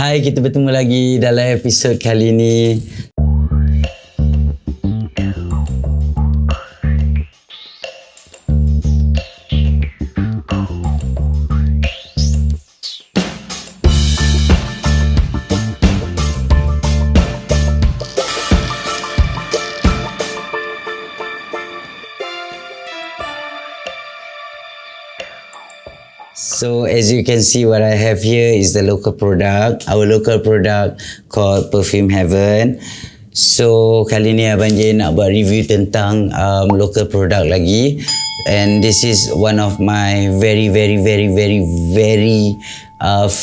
Hai, kita bertemu lagi dalam episod kali ini. So as you can see, what I have here is the local product, our local product called Perfume Heaven. So kali ni Abang J nak buat review tentang local product lagi, and this is one of my very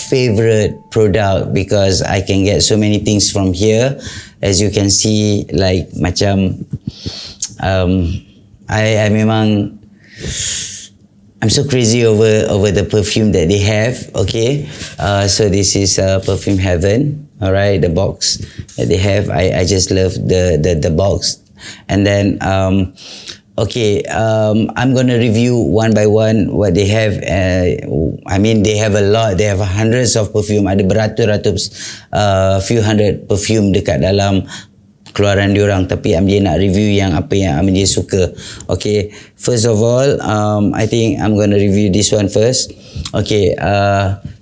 favorite product because I can get so many things from here. As you can see, like macam I memang I'm so crazy over the perfume that they have. Okay, so this is Perfume Heaven. All right, the box that they have. I just love the box. And then okay, I'm gonna review one by one what they have. I mean, they have a lot. They have hundreds of perfume. Ada beratus-ratus, few hundred perfume dekat dalam keluaran diorang, tapi MJ nak review yang apa yang MJ suka. Okay, first of all, I think I'm going to review this one first. Okay,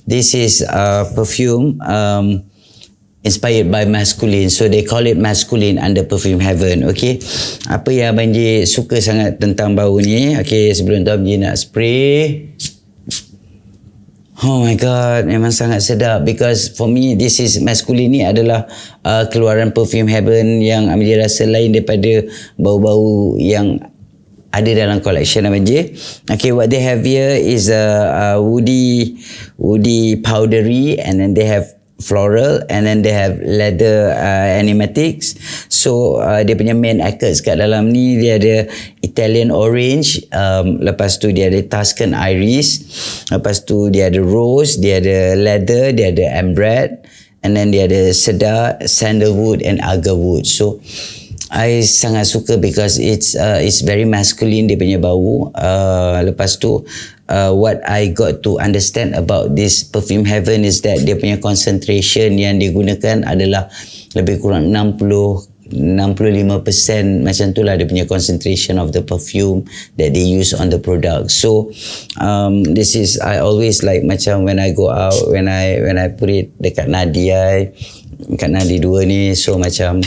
this is perfume inspired by masculine, so they call it masculine under Perfume Heaven. Okay, apa yang MJ suka sangat tentang bau ni. Okay, sebelum tu MJ nak spray. Oh my god, memang sangat sedap, because for me this is masculine ni adalah keluaran Perfume Heaven yang Abang rasa lain daripada bau-bau yang ada dalam collection Abang J. Okay, what they have here is a woody powdery, and then they have floral, and then they have leather animatics. So dia punya main accords kat dalam ni, dia ada Italian orange, lepas tu dia ada Tuscan iris, lepas tu dia ada rose, dia ada leather, dia ada amber, and then dia ada cedar, sandalwood and agarwood. So I sangat suka because it's very masculine dia punya bau. Lepas tu what I got to understand about this Perfume Heaven is that dia punya concentration yang digunakan adalah lebih kurang 65% macam tu lah dia punya concentration of the perfume that they use on the product. So this is, I always like macam when I go out, when I put it dekat nadi kat nadi dua ni, so macam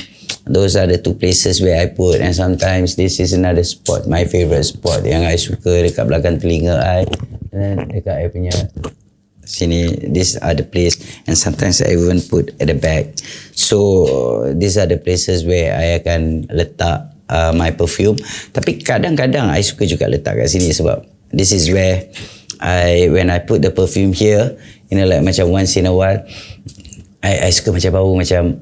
those are the two places where I put. And sometimes this is another spot, my favorite spot yang I suka, dekat belakang telinga I, dan dekat I punya sini. These are the place, and sometimes I even put at the back. So these are the places where I akan letak my perfume. Tapi kadang-kadang I suka juga letak kat sini, sebab this is where when I put the perfume here, you know, like macam once in a while I suka macam bau macam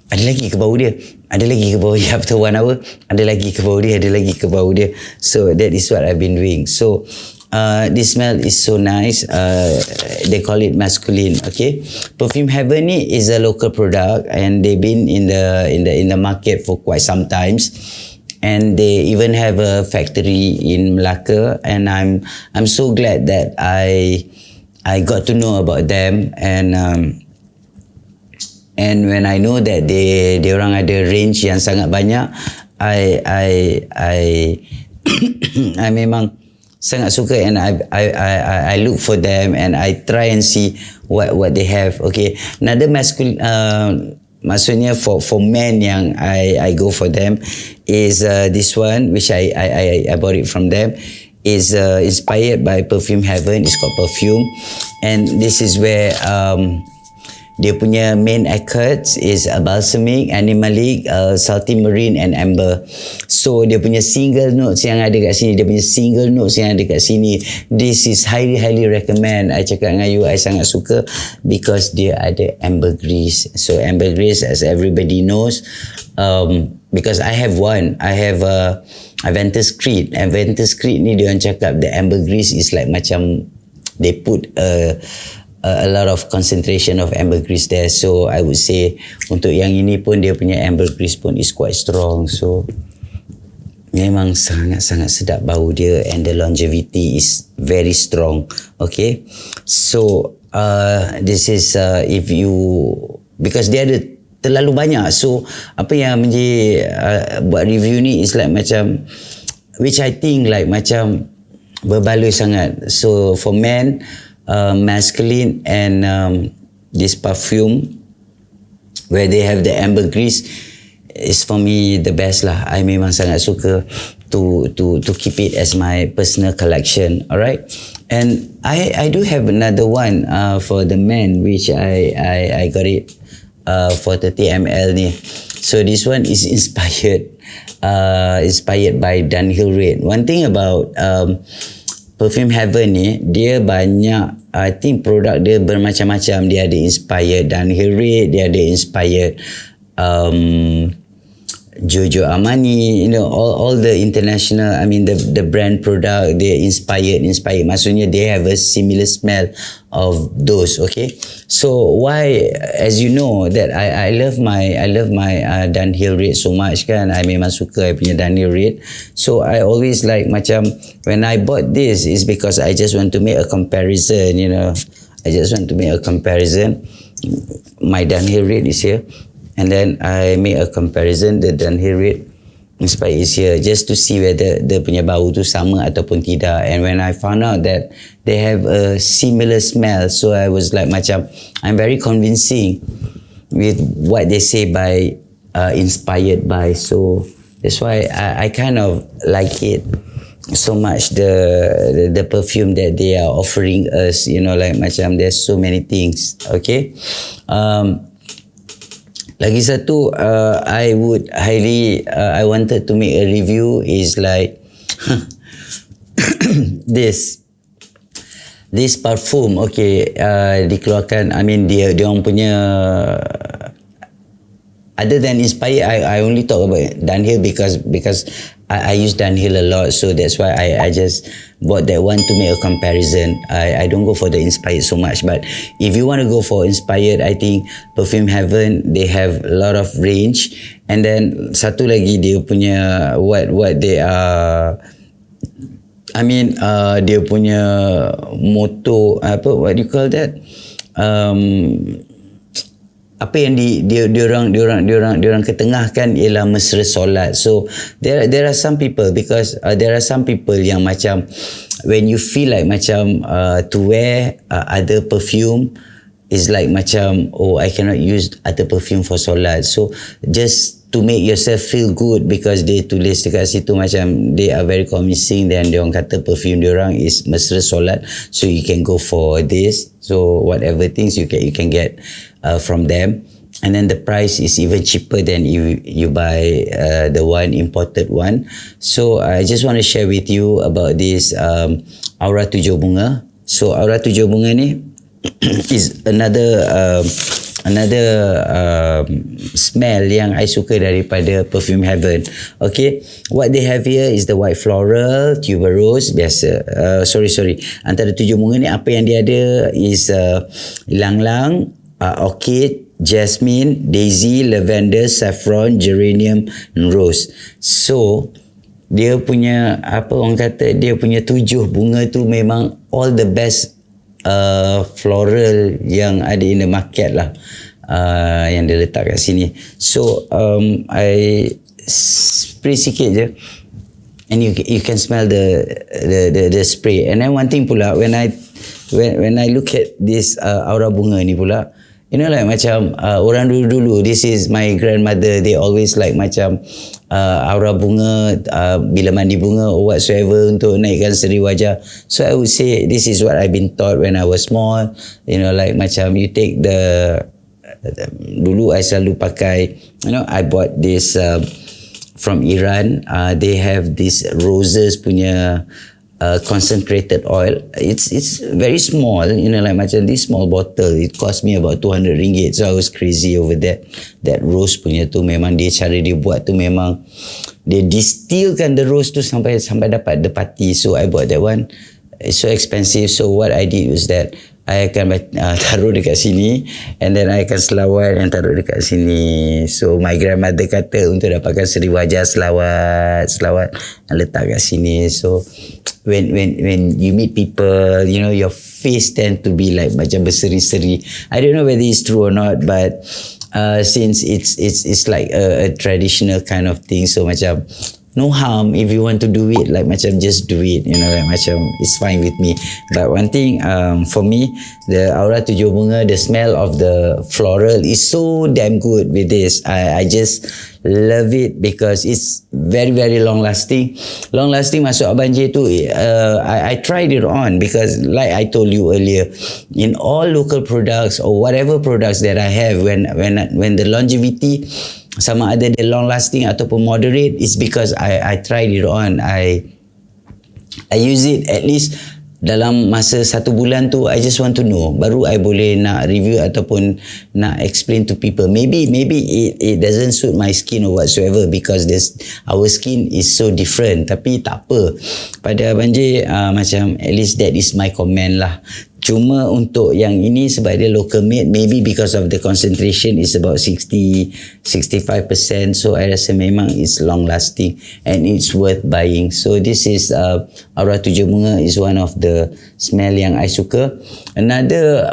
ada lagi ke bau dia, ada lagi ke bau dia, after 1 hour ada lagi ke bau dia, ada lagi ke bau dia. So that is what I've been doing. So this smell is so nice. They call it masculine. Okay, Perfume Heaven ni is a local product, and they've been in the market for quite some times, and they even have a factory in Melaka, and I'm so glad that I got to know about them. And when I know that they orang ada range yang sangat banyak, I memang sangat suka, and I look for them, and I try and see what they have. Okay, another masculine, maksudnya for men yang I go for them is this one, which I bought it from them. Is inspired by Perfume Heaven. It's called Perfume, and this is where dia punya main accords is balsamic, animalic, salty marine and amber. So dia punya single notes yang ada kat sini, this is highly recommend. I cakap dengan you, I sangat suka because dia ada ambergris. So ambergris, as everybody knows, because I have one, I have Aventus Creed. Aventus Creed ni dia orang cakap the ambergris is like macam they put a lot of concentration of ambergris there. So I would say untuk yang ini pun dia punya ambergris pun is quite strong. So memang sangat-sangat sedap bau dia, and the longevity is very strong. Okay, so this is if you, because dia ada terlalu banyak, so apa yang menjadi buat review ni is like macam, which I think like macam berbaloi sangat. So for men, masculine and this perfume where they have the ambergris is for me the best lah. I memang sangat suka to keep it as my personal collection. Alright, and I do have another one for the men, which I got it for 30 ml ni. So this one is inspired by Dunhill Red. One thing about Perfume Heaven ni, dia banyak, I think produk dia bermacam-macam. Dia ada inspired Dunhill Red, dia ada inspired Giorgio Armani, you know, all the international, I mean the brand product, they inspired. Maksudnya they have a similar smell of those. Okay, so why, as you know that I love my Dunhill Red so much kan. I memang suka I punya Dunhill Red. So I always like macam when I bought this is because I just want to make a comparison. You know, I just want to make a comparison. My Dunhill Red is here. And then I make a comparison, the Dunhill Red inspired is here, just to see whether dia punya bau tu sama ataupun tidak. And when I found out that they have a similar smell, so I was like macam, I'm very convincing with what they say by inspired by. So that's why I kind of like it so much, the perfume that they are offering us, you know, like macam there's so many things. Okay, lagi satu, I would highly, I wanted to make a review is like this perfume. Okay, dikeluarkan, I mean dia orang punya, other than inspired, I only talk about Dunhill because I use Dunhill a lot, so that's why I just bought that one to make a comparison. I don't go for the inspired so much, but if you want to go for inspired, I think Perfume Heaven, they have a lot of range. And then satu lagi dia punya what they are, I mean dia punya motto apa, what do you call that, apa yang diorang ketengahkan ialah mesra solat. So there are some people, because there are some people yang macam when you feel like macam to wear other perfume is like macam, oh, I cannot use other perfume for solat. So just to make yourself feel good, because they tulis dekat situ macam they are very convincing, dan dia orang kata perfume dia orang is mesra solat, so you can go for this. So whatever things you can get from them, and then the price is even cheaper than you buy the one imported one. So I just want to share with you about this Aura 7 Bunga. So Aura 7 Bunga ni is another smell yang I suka daripada Perfume Heaven. Okay, what they have here is the white floral, tuberose, biasa. Sorry, antara 7 bunga ni apa yang dia ada is ylang-ylang, orchid, jasmine, daisy, lavender, saffron, geranium, and rose. So dia punya, apa orang kata, dia punya 7 bunga tu memang all the best floral yang ada in the market lah, yang dia letak kat sini. So I spray sikit je, and you can smell the spray. And then one thing pula, when I look at this aura bunga ni pula, you know, like macam orang dulu, this is my grandmother, they always like macam aura bunga bila mandi bunga or whatsoever untuk naikkan seri wajah. So I would say this is what I've been taught when I was small, you know, like macam you take dulu I selalu pakai, you know, I bought this from Iran. They have this roses punya concentrated oil. It's very small, you know, like macam this small bottle, it cost me about 200 ringgit. So I was crazy over that rose punya tu. Memang dia, cara dia buat tu memang dia distillkan the rose tu sampai dapat the pati. So I bought that one. It's so expensive. So what I did was that I akan taruh dekat sini, and then I akan selawat and taruh dekat sini. So my grandmother kata untuk dapatkan seri wajah, selawat and letak kat sini. So when you meet people, you know, your face tend to be like macam berseri-seri. I don't know whether it's true or not, but since it's like a traditional kind of thing, so macam no harm if you want to do it, like macam just do it, you know, like macam it's fine with me. But one thing for me, the Aura 7 Bunga, the smell of the floral is so damn good with this. I just love it because it's very very long lasting masuk Abang J tu. I tried it on because like I told you earlier, in all local products or whatever products that I have, when the longevity sama ada dia long lasting ataupun moderate, it's because I tried it on. I use it at least dalam masa 1 bulan tu. I just want to know, baru I boleh nak review ataupun nak explain to people. Maybe it doesn't suit my skin or whatsoever because our skin is so different, tapi tak apa. Pada Abang J macam at least that is my comment lah. Cuma untuk yang ini sebab dia local made, maybe because of the concentration is about 60-65%, so I rasa memang it's long lasting and it's worth buying. So this is Aura 7 Bunga is one of the smell yang I suka. Another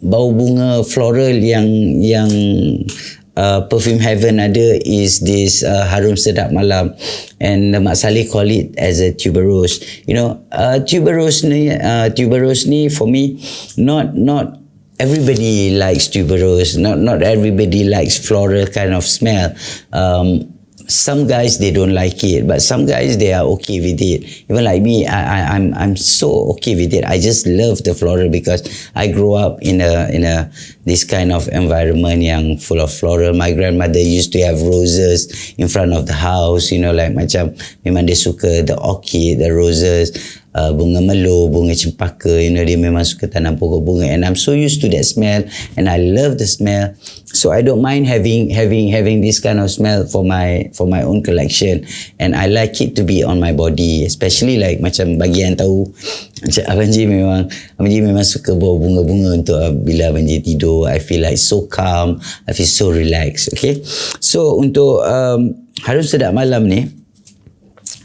bau bunga floral yang Perfume Heaven ada is this Harum Sedap Malam, and Mak Saleh call it as a tuberose. You know, tuberose ni for me, not everybody likes tuberose. Not everybody likes floral kind of smell. Some guys they don't like it, but some guys they are okay with it. Even like me, I'm so okay with it. I just love the floral because I grew up in a this kind of environment yang full of floral. My grandmother used to have roses in front of the house, you know, like macam memang dia suka the orchid, the roses, bunga melo, bunga cempaka, you know, dia memang suka tanam pokok bunga, and I'm so used to that smell and I love the smell. So I don't mind having this kind of smell for my own collection, and I like it to be on my body, especially like macam bagi yang tahu macam Abang J memang suka bawa bunga-bunga untuk bila Abang J tidur. I feel like so calm, I feel so relaxed. Okay, so untuk Harum Sedap Malam ni,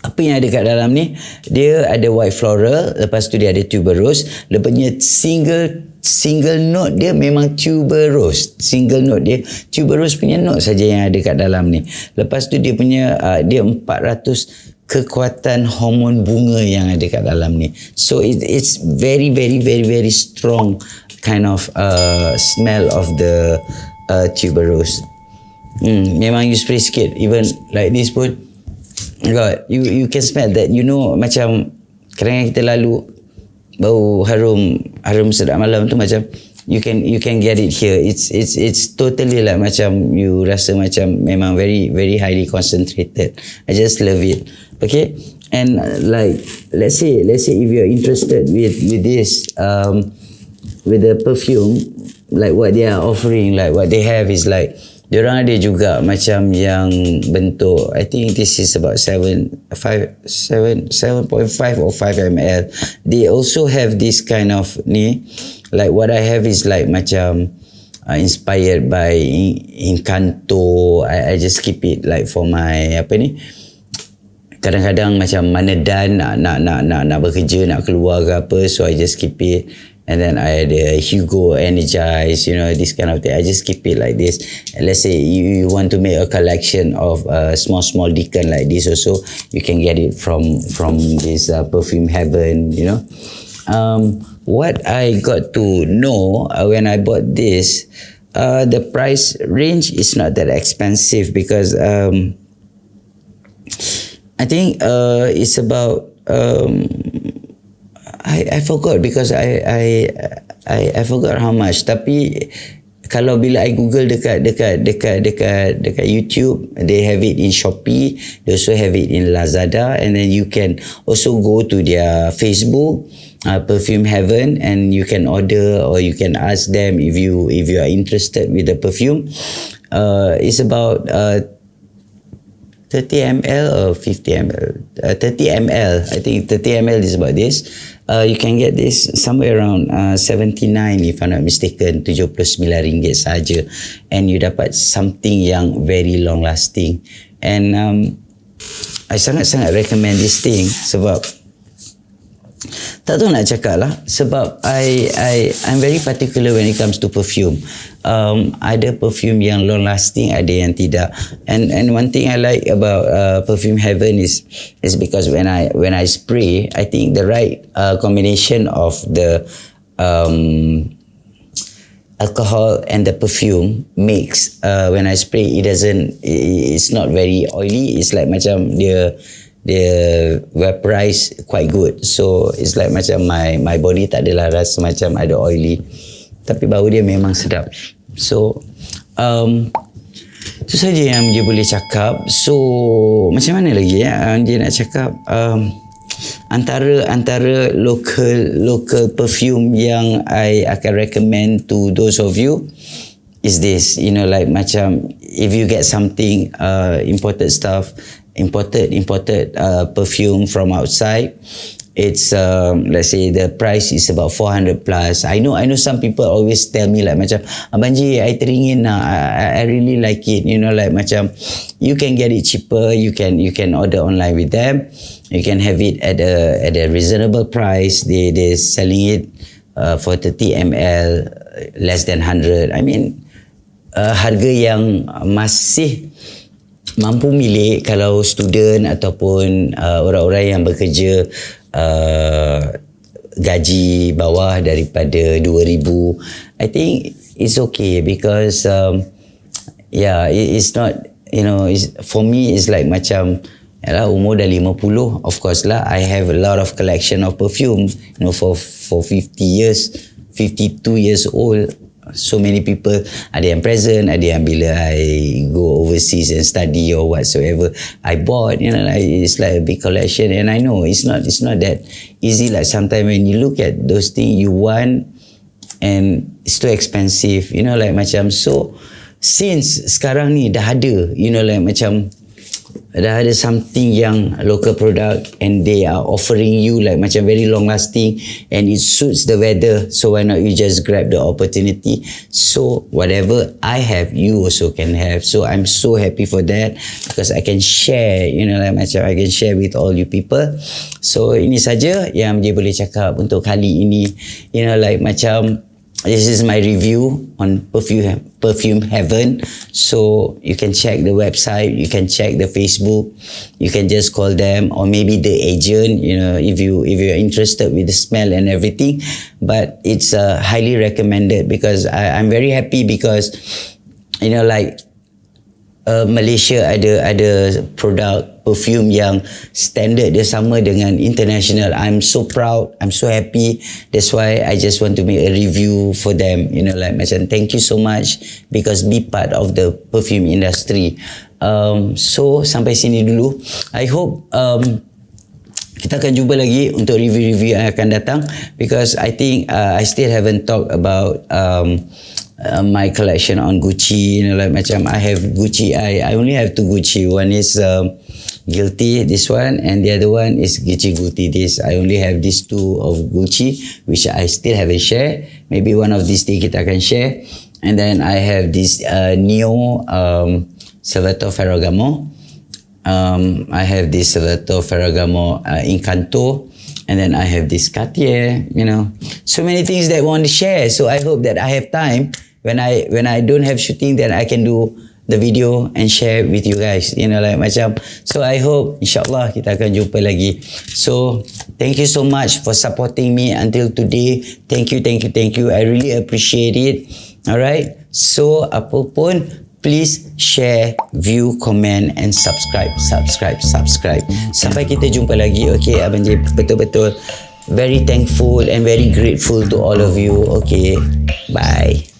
apa yang ada kat dalam ni, dia ada white floral, lepas tu dia ada tuberose. Lepasnya single note dia memang tuberose. Single note dia tuberose punya note saja yang ada kat dalam ni. Lepas tu dia punya dia 400 kekuatan hormon bunga yang ada kat dalam ni. So it's very very very very strong kind of smell of the tuberose. Memang you spray sikit, even like this pun, God, you can smell that, you know, macam kadang-kadang kita lalu bau harum sedap malam tu, macam you can get it here. It's totally like macam you rasa macam memang very very highly concentrated. I just love it. Okay, and like let's say if you're interested with this with the perfume, like what they are offering, like what they have is like, diorang ada juga macam yang bentuk, I think this is about 7.5 or 5 ml. They also have this kind of ni, like what I have is like macam inspired by Encanto. I just keep it like for my apa ni, kadang-kadang macam mana dan nak bekerja, nak keluar ke apa, so I just keep it. And then I had Hugo Energize, you know, this kind of thing. I just keep it like this. And let's say you want to make a collection of small decan like this also, you can get it from this Perfume Heaven, you know. What I got to know when I bought this, the price range is not that expensive because I think it's about I forgot because I forgot how much. Tapi kalau bila I Google dekat YouTube, they have it in Shopee, they also have it in Lazada, and then you can also go to their Facebook, Perfume Heaven, and you can order or you can ask them if you are interested with the perfume. It's about 30 ml or 50 ml? 30 ml. I think 30 ml is about this. You can get this somewhere around 79 if I'm not mistaken, RM79 saja, and you dapat something yang very long lasting. And I sangat-sangat recommend this thing sebab Tak tahu nak cakap lah, sebab I'm very particular when it comes to perfume. Ada perfume yang long lasting, ada yang tidak. And one thing I like about Perfume Heaven is because when I spray, I think the right combination of the alcohol and the perfume makes when I spray, it's not very oily. It's like macam dia vaporize quite good, so it's like macam my body tak adalah rasa macam ada oily, tapi bau dia memang sedap. So itu saja yang dia boleh cakap. So macam mana lagi dia nak cakap, antara local perfume yang I akan recommend to those of you is this, like macam if you get something imported perfume from outside, it's let's say the price is about 400 plus. I know some people always tell me like macam, Abang Ji, I teringin lah, I really like it, like macam you can get it cheaper, you can order online with them, you can have it at a reasonable price. They're selling it for 30 ml less than 100. I mean harga yang masih mampu milik kalau student ataupun orang-orang yang bekerja gaji bawah daripada 2,000. I think it's okay because it's not, for me it's like macam umur dah 50, of course lah, I have a lot of collection of perfume, for 52 years old. So many people, ada yang present, ada yang bila I go overseas and study or whatsoever, I bought, it's like a big collection. And I know it's not that easy. Like sometimes when you look at those things you want and it's too expensive, like macam, so since sekarang ni dah ada, like macam dah ada something yang local product and they are offering you like macam very long lasting and it suits the weather, so why not you just grab the opportunity. So whatever I have, you also can have. So I'm so happy for that because I can share, like macam I can share with all you people. So ini saja yang dia boleh cakap untuk kali ini, like macam this is my review on Perfume Heaven. So you can check the website, you can check the Facebook, you can just call them or maybe the agent, if you're interested with the smell and everything. But it's highly recommended because I'm very happy because like Malaysia ada produk perfume yang standard dia sama dengan international. I'm so proud, I'm so happy. That's why I just want to make a review for them, like macam thank you so much because be part of the perfume industry. So sampai sini dulu. I hope kita akan jumpa lagi untuk review-review yang akan datang because I think I still haven't talked about my collection on Gucci, like macam I have Gucci, I only have 2 Gucci. One is Guilty, this one, and the other one is Gucci Guilty. This I only have these 2 of Gucci, which I still haven't shared. Maybe one of these days kita akan share. And then I have this Neo Salvatore Ferragamo. I have this Salvatore Ferragamo Incanto. And then I have this Cartier, so many things that I want to share. So I hope that I have time when I don't have shooting, then I can do the video and share with you guys, like macam. So I hope insyaAllah kita akan jumpa lagi. So thank you so much for supporting me until today. Thank you. I really appreciate it. Alright. So apa pun, please share, view, comment and subscribe. Sampai kita jumpa lagi. Okay, Abang J betul-betul very thankful and very grateful to all of you. Okay, bye.